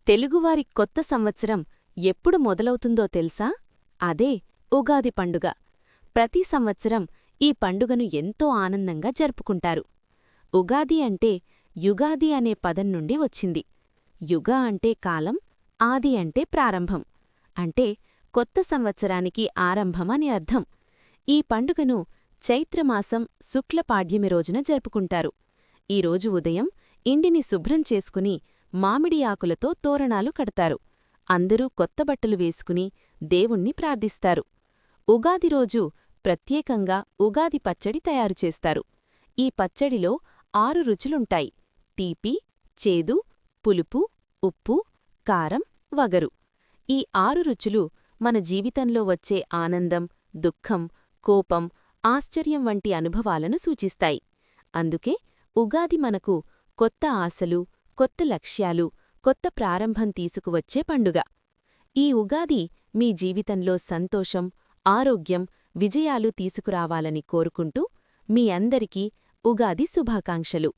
తెలుగువారి కొత్త సంవత్సరం ఎప్పుడు మొదలవుతుందో తెలుసా? అదే ఉగాది పండుగ. ప్రతి సంవత్సరం ఈ పండుగను ఎంతో ఆనందంగా జరుపుకుంటారు. ఉగాది అంటే యుగాది అనే పదం నుండి వచ్చింది. యుగ అంటే కాలం, ఆది అంటే ప్రారంభం. అంటే కొత్త సంవత్సరానికి ఆరంభం అని అర్థం. ఈ పండుగను చైత్రమాసం శుక్లపాడ్యమి రోజున జరుపుకుంటారు. ఈరోజు ఉదయం ఇంటిని శుభ్రం చేసుకుని మామిడి ఆకులతో తోరణాలు కడతారు. అందరూ కొత్త బట్టలు వేసుకుని దేవుణ్ణి ప్రార్థిస్తారు. ఉగాది రోజు ప్రత్యేకంగా ఉగాది పచ్చడి తయారుచేస్తారు. ఈ పచ్చడిలో 6 రుచులుంటాయి: తీపి, చేదు, పులుపు, ఉప్పు, కారం, వగరు. ఈ 6 రుచులు మన జీవితంలో వచ్చే ఆనందం, దుఃఖం, కోపం, ఆశ్చర్యం వంటి అనుభవాలను సూచిస్తాయి. అందుకే ఉగాది మనకు కొత్త ఆశలు, కొత్త లక్ష్యాలు, కొత్త ప్రారంభం తీసుకువచ్చే పండుగ. ఈ ఉగాది మీ జీవితంలో సంతోషం, ఆరోగ్యం, విజయాలు తీసుకురావాలని కోరుకుంటూ మీ అందరికీ ఉగాది శుభాకాంక్షలు.